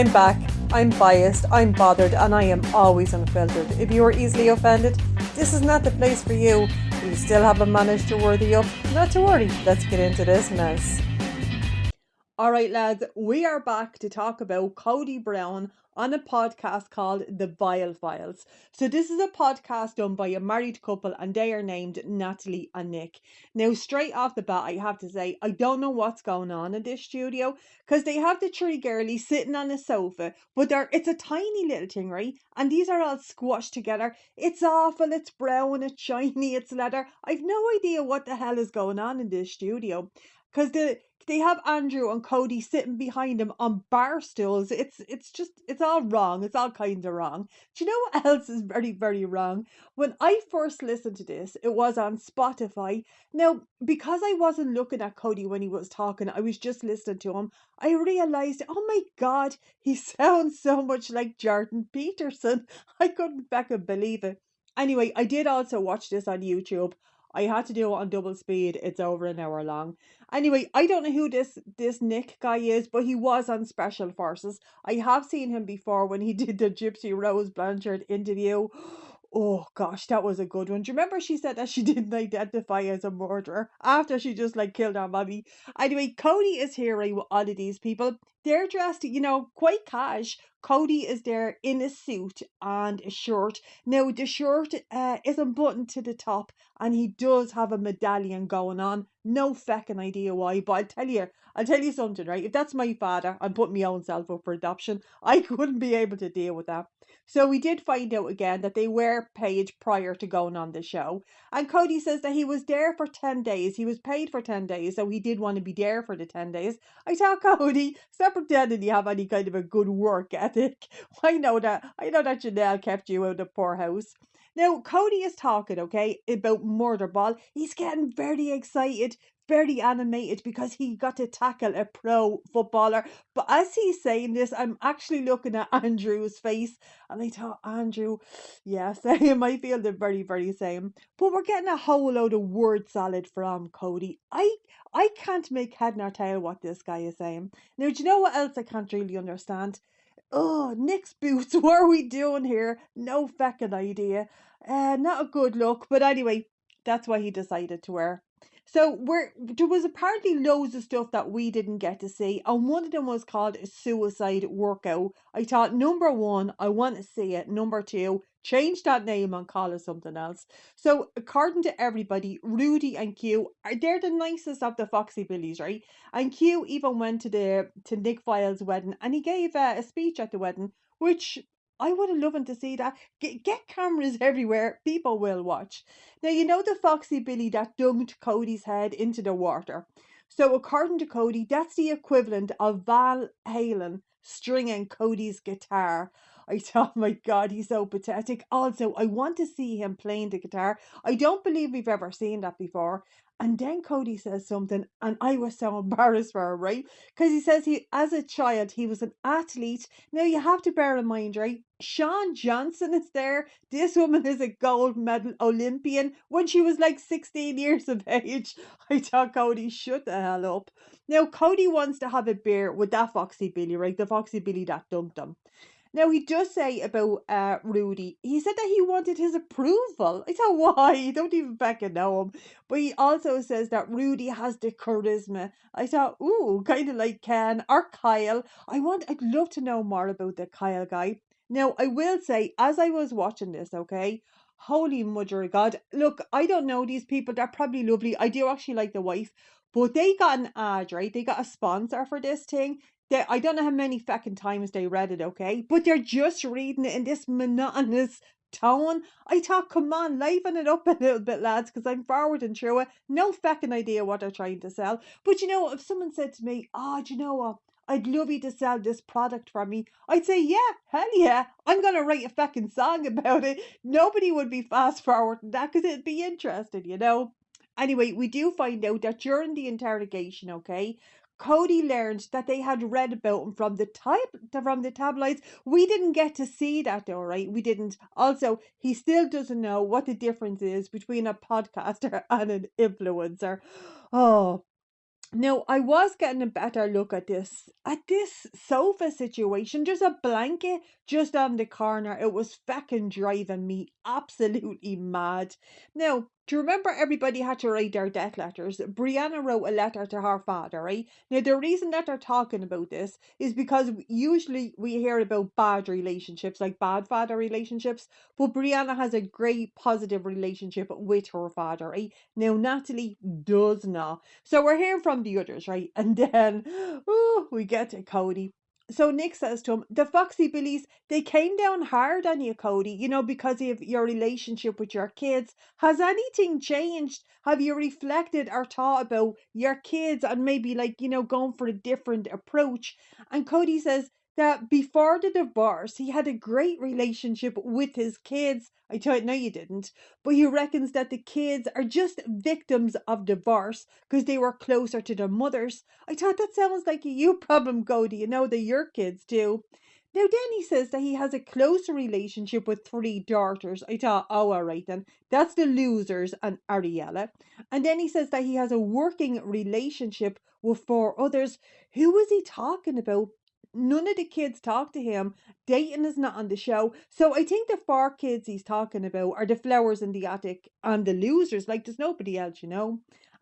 I'm back, I'm biased, I'm bothered, and I am always unfiltered. If you are easily offended, this is not the place for you. But you still haven't managed to worthy up? Not to worry, let's get into this mess. Alright lads, we are back to talk about Kody Brown on a podcast called the VIAL Files. So this is a podcast done by a married couple and they are named Natalie and Nick. Now straight off the bat I have to say I don't know what's going on in this studio because they have the three girlies sitting on a sofa, but it's a tiny little thing, right? And these are all squashed together. It's awful, it's brown, it's shiny, it's leather. I've no idea what the hell is going on in this studio. Because they have Andrew and Kody sitting behind him on bar stools. It's all wrong. It's all kind of wrong. Do you know what else is very, very wrong? When I first listened to this, it was on Spotify. Now, because I wasn't looking at Kody when he was talking, I was just listening to him. I realized, oh my God, he sounds so much like Jordan Peterson. I couldn't fucking believe it. Anyway, I did also watch this on YouTube. I had to do it on double speed. It's over an hour long. Anyway, I don't know who this Nick guy is, but he was on Special Forces. I have seen him before when he did the Gypsy Rose Blanchard interview. Oh gosh, that was a good one. Do you remember she said that she didn't identify as a murderer after she just like killed her mommy? Anyway, Kody is here right, with all of these people. They're dressed, quite cash. Kody is there in a suit and a shirt. Now the shirt isn't buttoned to the top, and he does have a medallion going on. No feckin' idea why, but I'll tell you something, right? If that's my father, I'm putting my own self up for adoption. I couldn't be able to deal with that. So we did find out again that they were paid prior to going on the show. And Kody says that he was there for 10 days. He was paid for 10 days, so he did want to be there for the 10 days. I thought, Kody, stop pretending you have any kind of a good work ethic. I know that Janelle kept you out of the poorhouse. Now, Kody is talking, okay, about murder ball. He's getting very excited, very animated because he got to tackle a pro footballer. But as he's saying this, I'm actually looking at Andrew's face and I thought, Andrew, yeah, same. I feel the very, very same. But we're getting a whole load of word salad from Kody. I can't make head nor tail what this guy is saying. Now, do you know what else I can't really understand? Oh, Nick's boots. What are we doing here? No feckin' idea. Not a good look. But anyway, that's why he decided to wear. So there was apparently loads of stuff that we didn't get to see, and one of them was called a suicide workout. I thought number one, I want to see it. Number two, change that name and call it something else. So according to everybody, Rudy and Q they're the nicest of the Foxy Billies, right? And Q even went to Nick Vial's wedding, and he gave a speech at the wedding, which I would have loved to see that. Get cameras everywhere. People will watch. Now, you know the Foxy Billy that dunked Cody's head into the water. So, according to Kody, that's the equivalent of Val Halen stringing Cody's guitar. I thought, my God, he's so pathetic. Also, I want to see him playing the guitar. I don't believe we've ever seen that before. And then Kody says something, and I was so embarrassed for him, right? Because he says as a child, he was an athlete. Now, you have to bear in mind, right? Sean Johnson is there. This woman is a gold medal Olympian when she was like 16 years of age. I thought, Kody, shut the hell up. Now, Kody wants to have a beer with that Foxy Billy, right? The Foxy Billy that dumped him. Now, he does say about Rudy, he said that he wanted his approval. I thought, why? You don't even fucking know him. But he also says that Rudy has the charisma. I thought, ooh, kind of like Ken or Kyle. I'd love to know more about the Kyle guy. Now, I will say, as I was watching this, okay, holy mother of God. Look, I don't know these people. They're probably lovely. I do actually like the wife. But they got an ad, right? They got a sponsor for this thing. I don't know how many fucking times they read it, okay? But they're just reading it in this monotonous tone. I thought, come on, liven it up a little bit, lads, because I'm forwarding through it. No fucking idea what they're trying to sell. But you know, if someone said to me, oh, do you know what? I'd love you to sell this product for me. I'd say, yeah, hell yeah. I'm going to write a fucking song about it. Nobody would be fast forwarding that because it'd be interesting, you know? Anyway, we do find out that during the interrogation, okay, Kody learned that they had read about him from the tabloids. We didn't get to see that though, right? We didn't. Also, he still doesn't know what the difference is between a podcaster and an influencer. Oh, Now, I was getting a better look at this sofa situation. Just a blanket just on the corner. It was feckin' driving me absolutely mad. Now, do you remember everybody had to write their death letters? Brianna wrote a letter to her father, right? Now, the reason that they're talking about this is because usually we hear about bad relationships, like bad father relationships, but Brianna has a great positive relationship with her father, right? Now, Natalie does not. So we're hearing from the others, right? And then we get to Kody. So Nick says to him, the Foxy Billies, they came down hard on you, Kody, because of your relationship with your kids. Has anything changed? Have you reflected or thought about your kids and maybe going for a different approach? And Kody says that before the divorce, he had a great relationship with his kids. I thought, no, you didn't. But he reckons that the kids are just victims of divorce because they were closer to their mothers. I thought that sounds like a you problem, Cody. They're your kids too. Now, then he says that he has a closer relationship with three daughters. I thought, oh, all right then. That's the losers and Ariella. And then he says that he has a working relationship with four others. Who was he talking about? None of the kids talk to him. Dayton is not on the show. So I think the four kids he's talking about are the flowers in the attic and the losers. Like there's nobody else.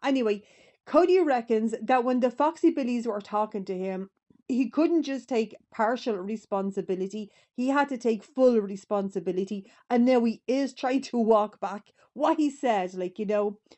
Anyway, Cody reckons that when the Foxy Billies were talking to him, he couldn't just take partial responsibility. He had to take full responsibility. And now he is trying to walk back what he said,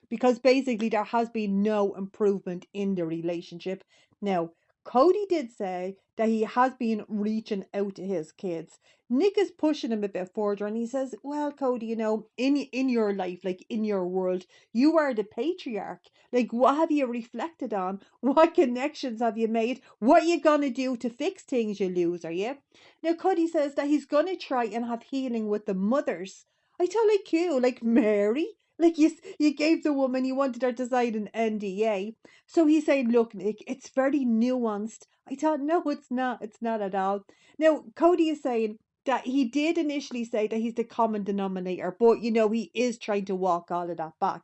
because basically there has been no improvement in the relationship. Now, Cody did say that he has been reaching out to his kids. Nick is pushing him a bit further and he says, well, Cody, in your life, like in your world, you are the patriarch. Like, what have you reflected on? What connections have you made? What you gonna do to fix things, you loser, yeah? Now, Cody says that he's gonna try and have healing with the mothers. I tell you, like Mary, like you gave the woman, you wanted her to sign an NDA. So he said, look, Nick, it's very nuanced. I thought, no, it's not. It's not at all. Now, Cody is saying that he did initially say that he's the common denominator, but he is trying to walk all of that back.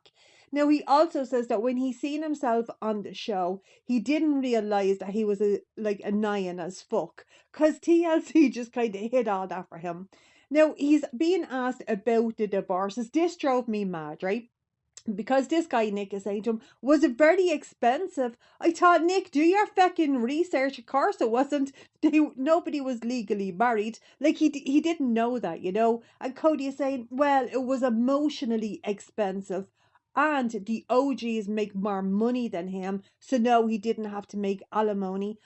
Now, he also says that when he seen himself on the show, he didn't realize that he was annoying as fuck, because TLC just kind of hid all that for him. Now, he's being asked about the divorces. This drove me mad, right? Because this guy Nick is saying to him, was it very expensive? I thought, Nick, do your fucking research. Of course it wasn't. Nobody was legally married. Like he didn't know that. And Cody is saying, well, it was emotionally expensive. And the OGs make more money than him, so no, he didn't have to make alimony.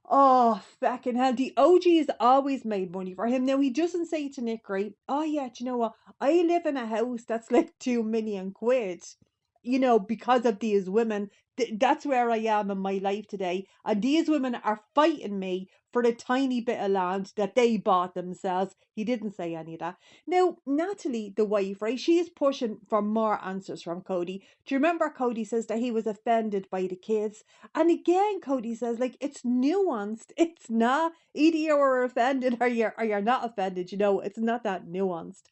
Oh, fucking hell. The OG's always made money for him. Now, he doesn't say to Nick, right? Oh, yeah, do you know what? I live in a house that's like 2 million quid, because of these women. That's where I am in my life today. And these women are fighting me for the tiny bit of land that they bought themselves. He didn't say any of that. Now, Natalie, the wife, right? She is pushing for more answers from Cody. Do you remember Cody says that he was offended by the kids? And again, Cody says, like, it's nuanced. It's not. Either you're offended or you're not offended. It's not that nuanced.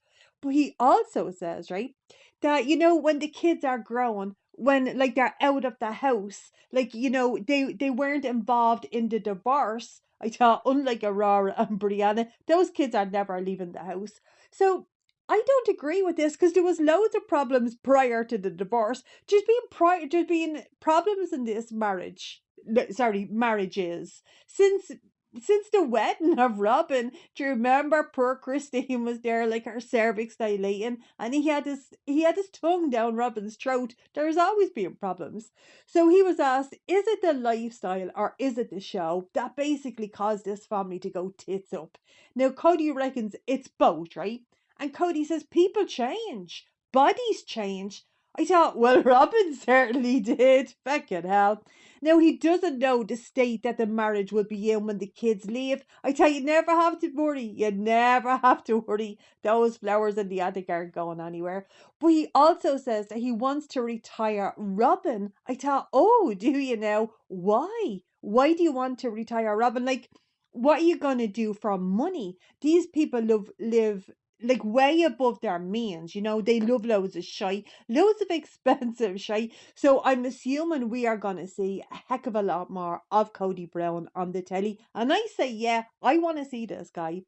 But he also says, right, that, when the kids are grown, when, like, they're out of the house, like, they weren't involved in the divorce. I thought, unlike Aurora and Brianna, those kids are never leaving the house. So I don't agree with this because there was loads of problems prior to the divorce. There's been problems in this marriage. Sorry, marriages since the wedding of Robin. Do you remember poor Christine was there, like her cervix dilating, and he had his tongue down Robin's throat. There's always been problems. So he was asked, is it the lifestyle or is it the show that basically caused this family to go tits up? Now Cody reckons it's both, right? And Cody says people change, bodies change. I thought, well, Robin certainly did. Fucking hell. Now, he doesn't know the state that the marriage will be in when the kids leave. I tell you, never have to worry. You never have to worry. Those flowers in the attic aren't going anywhere. But he also says that he wants to retire Robin. I thought, oh, do you now? Why? Why do you want to retire Robin? Like, what are you going to do for money? These people live like way above their means. You know, they love loads of shite, loads of expensive shite. So I'm assuming we are going to see a heck of a lot more of Kody Brown on the telly. And I say, yeah, I want to see this guy.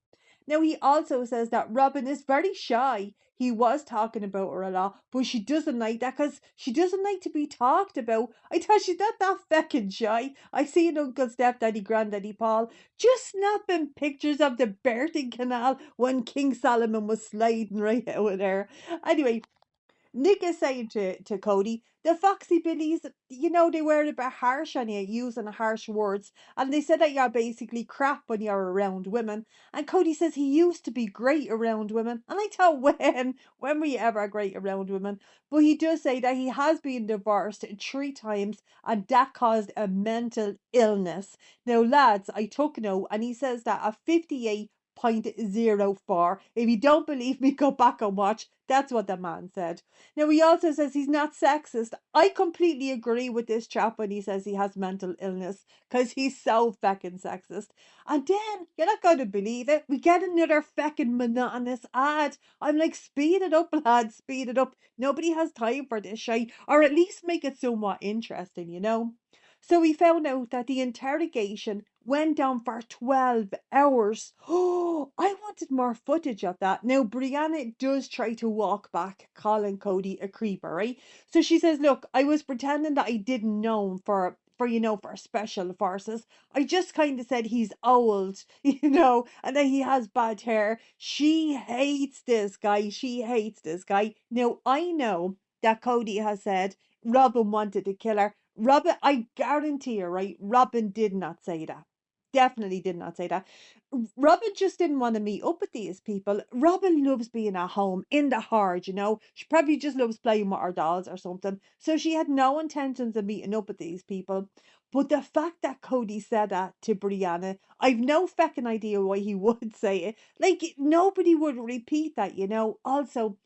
Now, he also says that Robin is very shy. He was talking about her a lot, but she doesn't like that because she doesn't like to be talked about. I thought she's not that feckin' shy. I seen Uncle Stepdaddy, Granddaddy Paul just snapping pictures of the birthing canal when King Solomon was sliding right out of there. Anyway, Nick is saying to Kody, the Foxy Billies, you know, they were a bit harsh on you, using harsh words. And they said that you're basically crap when you're around women. And Kody says he used to be great around women. And I thought, when were you ever great around women? But he does say that he has been divorced 3 times and that caused a mental illness. Now, lads, I took note, and he says that a 58.04. If you don't believe me, go back and watch. That's what the man said. Now, he also says he's not sexist. I completely agree with this chap when he says he has mental illness, because he's so feckin' sexist. And then, you're not going to believe it, we get another feckin' monotonous ad. I'm like, speed it up, lads, speed it up. Nobody has time for this shit. Or at least make it somewhat interesting, you know? So we found out that the interrogation went on for 12 hours. Oh, I wanted more footage of that. Now, Brianna does try to walk back, calling Kody a creeper, right? So she says, look, I was pretending that I didn't know him for special forces. I just kind of said he's old, and that he has bad hair. She hates this guy. She hates this guy. Now, I know that Kody has said Robin wanted to kill her. Robin, I guarantee you, right? Robin did not say that. Definitely did not say that. Robin just didn't want to meet up with these people. Robin loves being at home in the hard, She probably just loves playing with her dolls or something. So she had no intentions of meeting up with these people. But the fact that Kody said that to Brianna, I've no feckin' idea why he would say it. Like, nobody would repeat that. Also,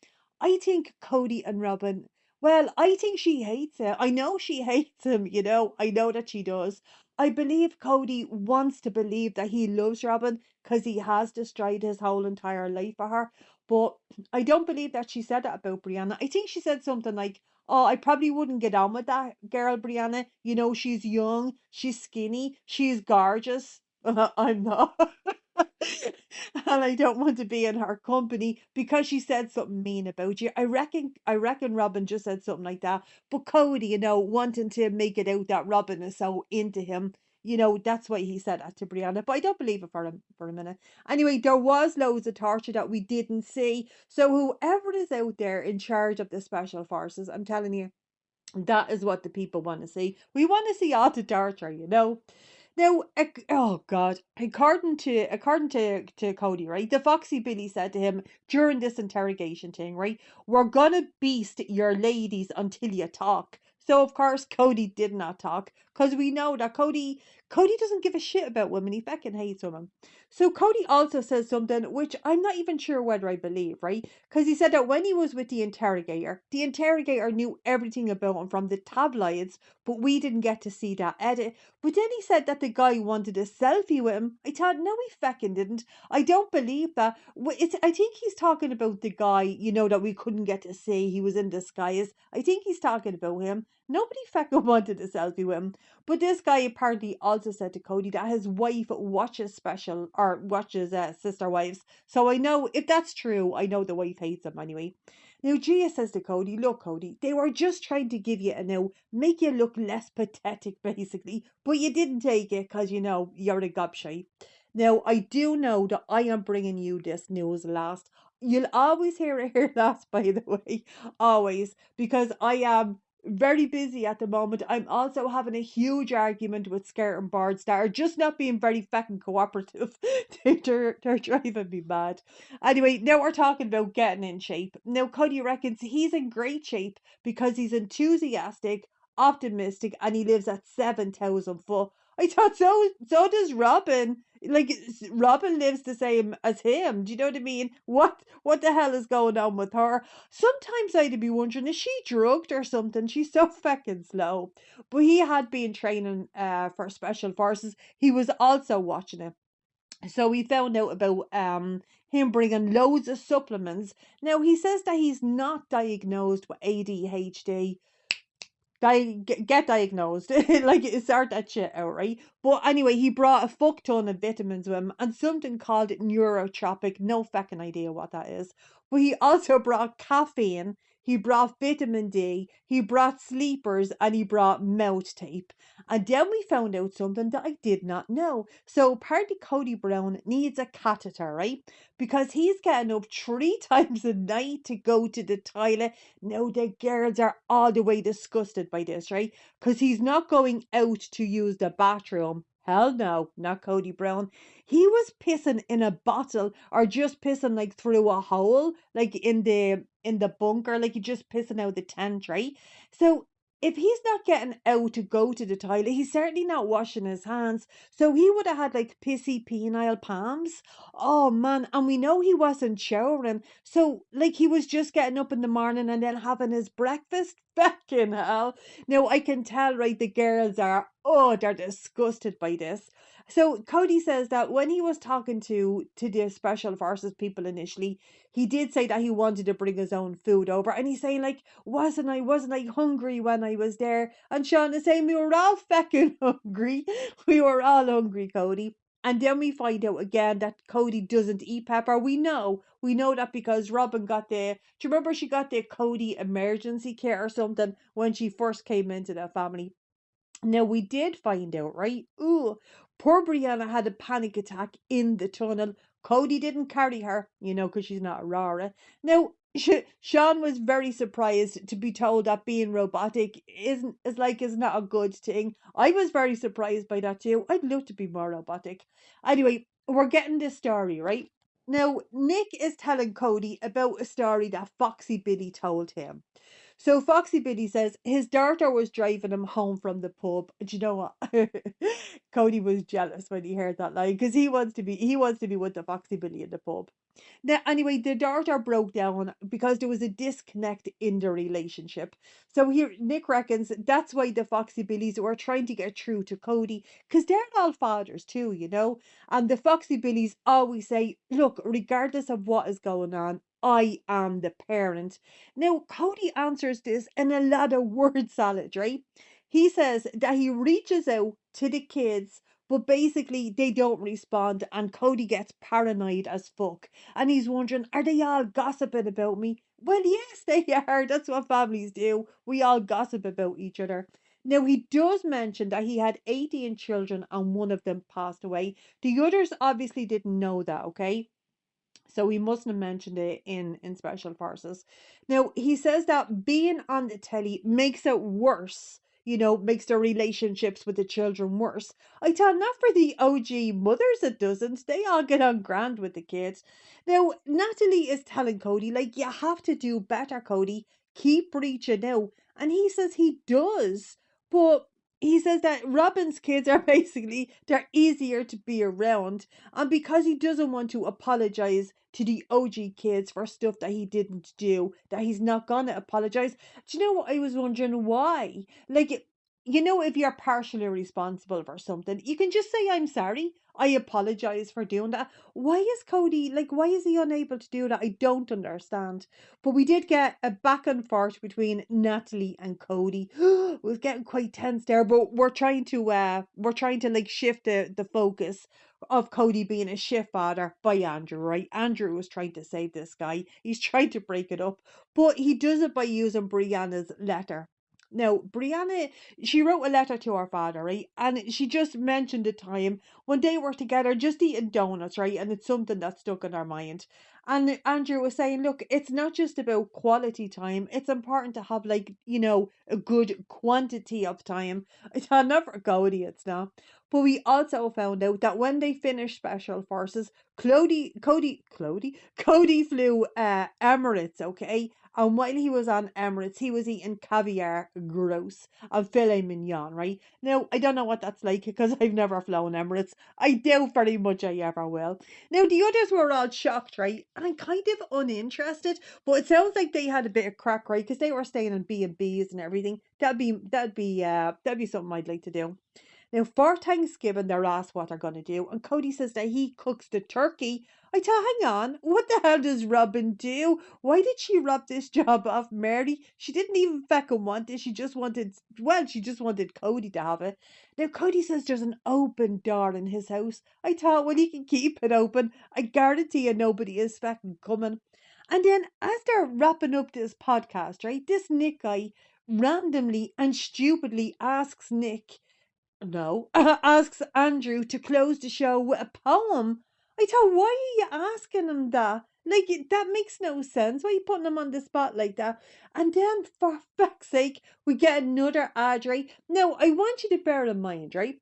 I think Kody and Robin, well, I think she hates him. I know she hates him. I know that she does. I believe Kody wants to believe that he loves Robin because he has destroyed his whole entire life for her. But I don't believe that she said that about Brianna. I think she said something like, oh, I probably wouldn't get on with that girl, Brianna. She's young, she's skinny, she's gorgeous. I'm not. And I don't want to be in her company because she said something mean about you. I reckon Robin just said something like that. But Cody, wanting to make it out that Robin is so into him, that's why he said that to Brianna. But I don't believe it for a minute. Anyway, there was loads of torture that we didn't see. So whoever is out there in charge of the special forces, I'm telling you, that is what the people want to see. We want to see all the torture. Now, oh God, according to Cody, right? The Foxy Billy said to him during this interrogation thing, right? We're gonna beast your ladies until you talk. So of course Cody did not talk because we know that Cody doesn't give a shit about women. He fucking hates women. So Cody also says something which I'm not even sure whether I believe, right? Because he said that when he was with the interrogator knew everything about him from the tabloids, but we didn't get to see that edit. But then he said that the guy wanted a selfie with him. I thought, no, he feckin' didn't. I don't believe that. I think he's talking about the guy, that we couldn't get to see. He was in disguise. I think he's talking about him. Nobody feckin' wanted a selfie with him. But this guy apparently also said to Cody that his wife watches Sister Wives. So I know if that's true, I know the wife hates him anyway. Now Gia says to Cody, look, Cody, they were just trying to give you a no, make you look less pathetic, basically. But you didn't take it because, you're a gobshite. Now, I do know that I am bringing you this news last. You'll always hear it here last, by the way. Always. Because I am very busy at the moment. I'm also having a huge argument with Skirt and Boards that are just not being very fucking cooperative. they're driving me mad. Anyway, now we're talking about getting in shape. Now, Cody reckons he's in great shape because he's enthusiastic, optimistic, and he lives at 7,000 foot. I thought so does Robin. Like, Robin lives the same as him. Do you know what I mean? What the hell is going on with her? Sometimes I'd be wondering, is she drugged or something? She's so fucking slow. But he had been training for special forces. He was also watching it. So we found out about him bringing loads of supplements. Now, he says that he's not diagnosed with ADHD. Get diagnosed. Like, start that shit out, right? But anyway, he brought a fuck ton of vitamins with him and something called neurotropic. No fucking idea what that is. But he also brought caffeine. He brought vitamin D. He brought sleepers and he brought mouth tape. And then we found out something that I did not know. So apparently Kody Brown needs a catheter, right? Because he's getting up 3 times a night to go to the toilet. Now the girls are all the way disgusted by this, right? Because he's not going out to use the bathroom. Hell no, not Kody Brown. He was pissing in a bottle or just pissing like through a hole, like in the bunker, like he just pissing out the tent, right? So if he's not getting out to go to the toilet, he's certainly not washing his hands. So he would have had like pissy penile palms. Oh man, and we know he wasn't showering. So like he was just getting up in the morning and then having his breakfast. Fucking hell. Now I can tell, right, the girls are, oh, they're disgusted by this. So Kody says that when he was talking to the special forces people initially, he did say that he wanted to bring his own food over. And he's saying like, wasn't I hungry when I was there? And Sean is saying we were all fucking hungry. We were all hungry, Kody. And then we find out again that Kody doesn't eat pepper. We know that because Robin got do you remember she got the Kody emergency kit or something when she first came into the family? Now we did find out, right? Ooh, poor Brianna had a panic attack in the tunnel. Kody didn't carry her, because she's not a Rara. Now, Sean was very surprised to be told that being robotic is not a good thing. I was very surprised by that too. I'd love to be more robotic. Anyway, we're getting this story, right? Now, Nick is telling Kody about a story that Foxy Billy told him. So Foxy Billy says his daughter was driving him home from the pub. Do you know what? Kody was jealous when he heard that line because he wants to be with the Foxy Billy in the pub. Now, anyway, the daughter broke down because there was a disconnect in the relationship. So here, Nick reckons that's why the Foxy Billies were trying to get through to Kody because they're all fathers too. And the Foxy Billies always say, look, regardless of what is going on, I am the parent. Now, Kody answers this in a lot of word salad, right? He says that he reaches out to the kids, but basically they don't respond, and Kody gets paranoid as fuck. And he's wondering, are they all gossiping about me? Well, yes, they are. That's what families do. We all gossip about each other. Now, he does mention that he had 18 children and one of them passed away. The others obviously didn't know that, okay? So he mustn't have mentioned it in Special Forces. Now, he says that being on the telly makes it worse, makes the relationships with the children worse. I tell not for the OG mothers it doesn't. They all get on grand with the kids. Now, Natalie is telling Kody, like, you have to do better, Kody. Keep reaching out. And he says he does. But he says that Robin's kids are basically, they're easier to be around. And because he doesn't want to apologize to the OG kids for stuff that he didn't do, that he's not gonna apologize. Do you know what I was wondering? Why? Like, if you're partially responsible for something, you can just say, I'm sorry. I apologize for doing that. Why is Kody, like, why is he unable to do that? I don't understand. But we did get a back and forth between Natalie and Kody. It was getting quite tense there, but we're trying to like shift the focus of Kody being a shift father by Andrew, right? Andrew was trying to save this guy. He's trying to break it up, but he does it by using Brianna's letter. Now, Brianna, she wrote a letter to her father, right? And she just mentioned the time when they were together just eating donuts, right? And it's something that stuck in her mind. And Andrew was saying, look, it's not just about quality time. It's important to have, like, a good quantity of time. I'll never go with it, it's not. But we also found out that when they finished Special Forces, Cody flew Emirates, okay? And while he was on Emirates, he was eating caviar, gross, and filet mignon, right? Now, I don't know what that's like because I've never flown Emirates. I doubt very much I ever will. Now, the others were all shocked, right? And I'm kind of uninterested, but it sounds like they had a bit of crack, right? Because they were staying in B&Bs and everything. That'd be something I'd like to do. Now, for Thanksgiving, they're asked what they're going to do, and Kody says that he cooks the turkey. I thought, hang on, what the hell does Robin do? Why did she rob this job off Mary? She didn't even fucking want it. She just wanted, well, she just wanted Kody to have it. Now, Kody says there's an open door in his house. I thought, well, he can keep it open. I guarantee you nobody is fucking coming. And then, as they're wrapping up this podcast, right, this Nick guy randomly and stupidly asks Nick, no, asks Andrew to close the show with a poem. I thought, why are you asking him that? Like, that makes no sense. Why are you putting him on the spot like that? And then, for fuck's sake, we get another ad, right? Now, I want you to bear in mind, right?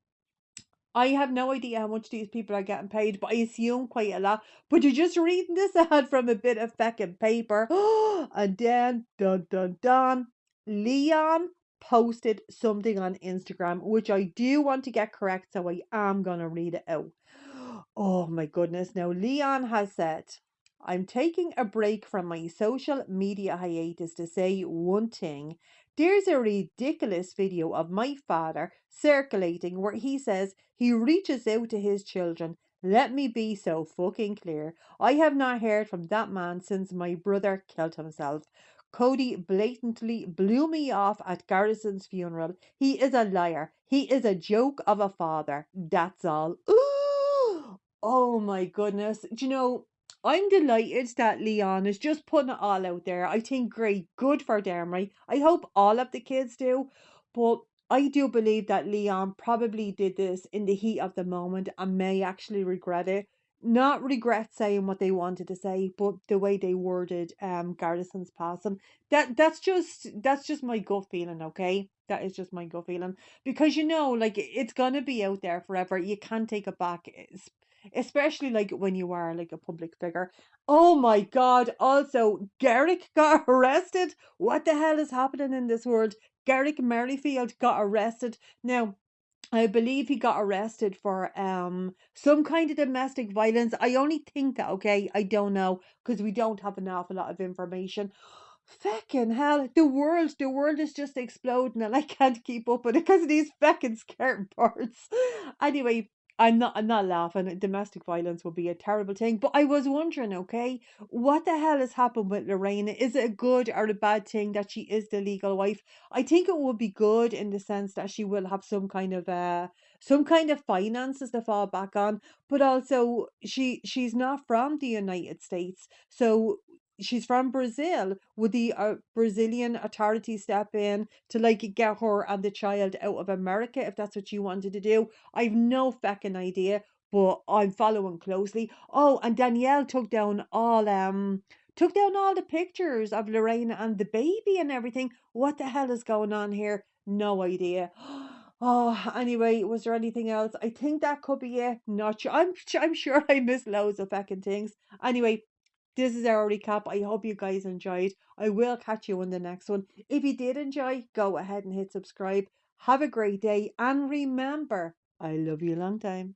I have no idea how much these people are getting paid, but I assume quite a lot. But you're just reading this ad from a bit of fucking paper. And then, dun dun dun, Leon posted something on Instagram, which I do want to get correct, so I am going to read it out. Oh my goodness. Now, Leon has said, I'm taking a break from my social media hiatus to say one thing. There's a ridiculous video of my father circulating where he says he reaches out to his children. Let me be so fucking clear. I have not heard from that man since my brother killed himself. Kody blatantly blew me off at Garrison's funeral. He is a liar. He is a joke of a father. That's all. Ooh! Oh my goodness. Do you know, I'm delighted that Leon is just putting it all out there. I think great, good for them, right? I hope all of the kids do. But I do believe that Leon probably did this in the heat of the moment and may actually regret it. Not regret saying what they wanted to say, but the way they worded Garrison's passing. That's just my gut feeling, okay? That is just my gut feeling. Because like it's gonna be out there forever. You can't take it back. Especially like when you are like a public figure. Oh my God. Also, Garrick got arrested. What the hell is happening in this world? Garrick Merrifield got arrested. Now, I believe he got arrested for some kind of domestic violence. I only think that, okay? I don't know because we don't have an awful lot of information. Feckin' hell, the world is just exploding and I can't keep up with it because of these feckin' skateboards. Anyway, I'm not laughing. Domestic violence would be a terrible thing. But I was wondering, okay, what the hell has happened with Lorraine? Is it a good or a bad thing that she is the legal wife? I think it would be good in the sense that she will have some kind of finances to fall back on, but also she's not from the United States. So she's from Brazil. Would the Brazilian authorities step in to like get her and the child out of America if that's what you wanted to do? I've no fucking idea, but I'm following closely. Oh, and Danielle took down all the pictures of Lorraine and the baby and everything. What the hell is going on here? No idea. Oh, anyway, was there anything else? I think that could be it. Not sure. I'm sure I missed loads of fucking things. Anyway, this is our recap. I hope you guys enjoyed. I will catch you in the next one. If you did enjoy, go ahead and hit subscribe. Have a great day. And remember, I love you a long time.